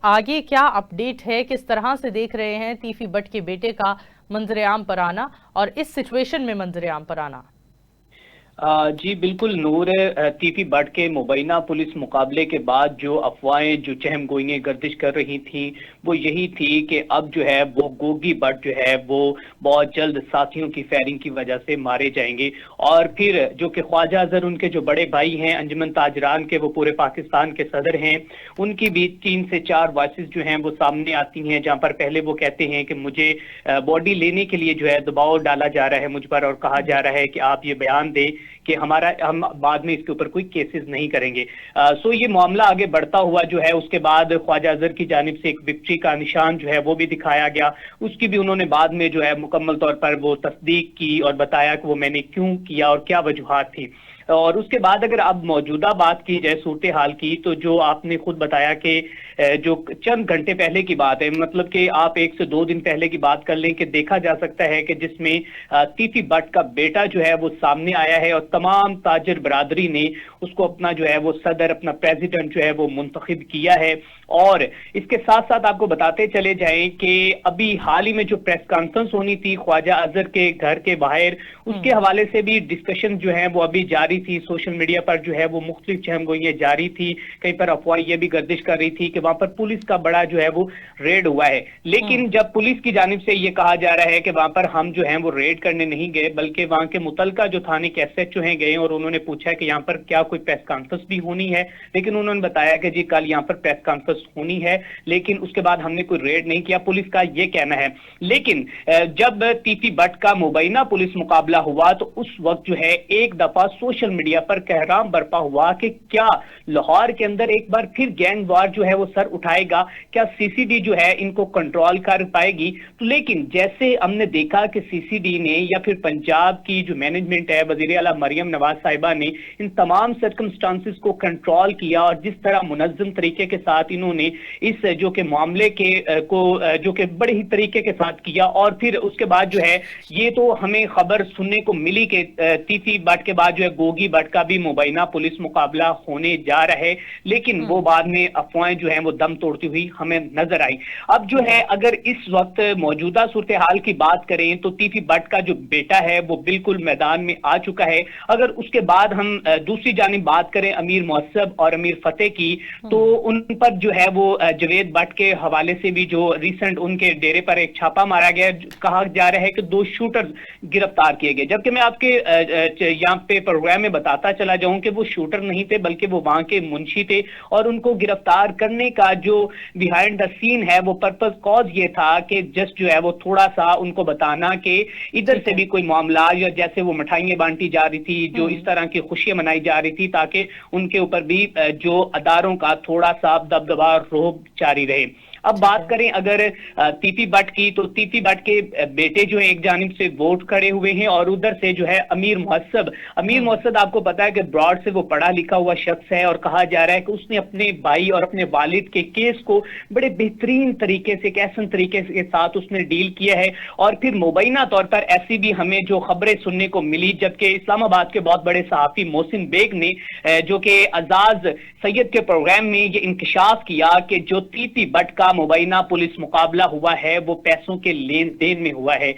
आगे क्या अपडेट है, किस तरह से देख रहे हैं तीफी बट के बेटे का मंजर-ए-आम पर आना और इस सिचुएशन में मंजर-ए-आम पर आना? जी बिल्कुल नूर, तीफी बट के मुबैना पुलिस मुकाबले के बाद जो अफवाहें, जो चहम गोइयां गर्दिश कर रही थी, वो यही थी कि अब जो है वो गोगी बट जो है वो बहुत जल्द साथियों की फायरिंग की वजह से मारे जाएंगे। और फिर जो कि ख्वाजा अजहर उनके जो बड़े भाई हैं, अंजुमन ताजरान के, वो पूरे पाकिस्तान के सदर हैं, उनकी भी 3 से 4 वॉइसेस जो हैं वो सामने आती हैं, जहां पर पहले वो कहते हैं कि मुझे बॉडी लेने के लिए जो है दबाव डाला जा रहा है मुझ पर, और कहा जा रहा है कि आप ये बयान दें कि हम बाद में इसके ऊपर कोई केसेस नहीं करेंगे। सो ये मामला आगे बढ़ता हुआ जो है, उसके बाद ख्वाजा अजहर की जानिब से एक विक्ट्री का निशान जो है वो भी दिखाया गया। उसकी भी उन्होंने बाद में जो है मुकम्मल तौर पर वो तस्दीक की और बताया कि वो मैंने क्यों किया और क्या वजूहात थी। और उसके बाद अगर अब मौजूदा बात की जाए सूरत हाल की, तो जो आपने खुद बताया कि जो चंद घंटे पहले की बात है, मतलब कि आप 1 से 2 दिन पहले की बात कर लें, कि देखा जा सकता है कि जिसमें तीफी बट का बेटा जो है वो सामने आया है और तमाम ताजर बरादरी ने उसको अपना जो है वो सदर, अपना प्रेसिडेंट जो है वो मुंतखब किया है। और इसके साथ साथ आपको बताते चले जाएं कि अभी हाल ही में जो प्रेस कॉन्फ्रेंस होनी थी ख्वाजा अजहर के घर के बाहर, उसके हवाले से भी डिस्कशन जो है वो अभी जारी थी। सोशल मीडिया पर जो है वो मुख्तलिफ चहमगोइयां जारी थी, कहीं पर अफवाह ये भी गर्दिश कर रही थी कि वहां पर पुलिस का बड़ा जो है वो रेड हुआ है। लेकिन जब पुलिस की जानिब से ये कहा जा रहा है कि वहां पर हम जो है वो रेड करने नहीं गए, बल्कि वहां के मुतलका जो थाने के एसएचओ हैं गए और उन्होंने पूछा कि यहाँ पर क्या कोई प्रेस कॉन्फ्रेंस भी होनी है, लेकिन उन्होंने बताया कि जी कल यहाँ पर प्रेस कॉन्फ्रेंस होनी है, लेकिन उसके बाद हमने कोई रेड नहीं किया, पुलिस का ये कहना है। लेकिन जब तीफी बट का मुबैना पुलिस मुकाबला हुआ तो उस वक्त जो है एक दफा सोशल मीडिया पर कहराम बरपा हुआ कि क्या लाहौर के अंदर एक बार फिर गैंग वार जो है वो सर उठाएगा, क्या सीसीडी जो है इनको कंट्रोल कर पाएगी। तो लेकिन जैसे हमने देखा कि सीसीडी ने या फिर पंजाब की जो मैनेजमेंट है, वजीर आला मरियम नवाज साहिबा ने इन तमाम सर्कमस्टांसिस को कंट्रोल किया और जिस तरह मुनज्जम तरीके के साथ इन्होंने इस जो के मामले के को जो कि बड़े ही तरीके के साथ किया। और फिर उसके बाद जो है ये तो हमें खबर सुनने को मिली कि तीफी बट के बाद जो है गोगी बट का भी मुबैना पुलिस मुकाबला होने जा रहा है, लेकिन वो बाद में अफवाहें जो हैं वो दम तोड़ती हुई हमें नजर आई। अब जो है अगर इस वक्त मौजूदा सूरत हाल की बात करें तो तीफी बट का जो बेटा है वो बिल्कुल मैदान में आ चुका है। अगर उसके बाद हम दूसरी जानिब बात करें अमीर मुअस्सब और अमीर फतेह की, तो उन पर जो है वो जवेद बट के हवाले से भी जो रिसेंट उनके डेरे पर एक छापा मारा गया, कहा जा रहा है कि 2 शूटर गिरफ्तार किए गए। जबकि मैं आपके यहाँ पे प्रोग्राम में बताता चला जाऊं कि वो शूटर नहीं थे बल्कि वो वहां के मुंशी थे, और उनको गिरफ्तार करने का जो बिहाइंड द सीन है वो पर्पस कॉज ये था कि जस्ट जो है वो थोड़ा सा उनको बताना कि इधर से भी कोई मामला, या जैसे वो मिठाइयां बांटी जा रही थी, जो इस तरह की खुशियां मनाई जा रही थी, ताकि उनके ऊपर भी जो अदारों का थोड़ा सा दबदबा रोब जारी रहे। अब बात करें अगर तीफी बट की, तो तीफी बट के बेटे जो है एक जानिब से वोट खड़े हुए हैं और उधर से जो है अमीर मुअस्सब आपको पता है कि ब्रॉड से वो पढ़ा लिखा हुआ शख्स है, और कहा जा रहा है कि उसने अपने भाई और अपने वालिद के केस को बड़े बेहतरीन तरीके से, कैसन तरीके के साथ उसने डील किया है। और फिर मुबैना तौर पर ऐसी भी हमें जो खबरें सुनने को मिली, जबकि इस्लामाबाद के बहुत बड़े सहाफी मोहसिन बेग ने जो कि अजाज सैयद के प्रोग्राम में ये इंकशाफ किया कि जो तीफी बट का मुबैना पुलिस मुकाबला हुआ है वो पैसों के लेन देन में हुआ है।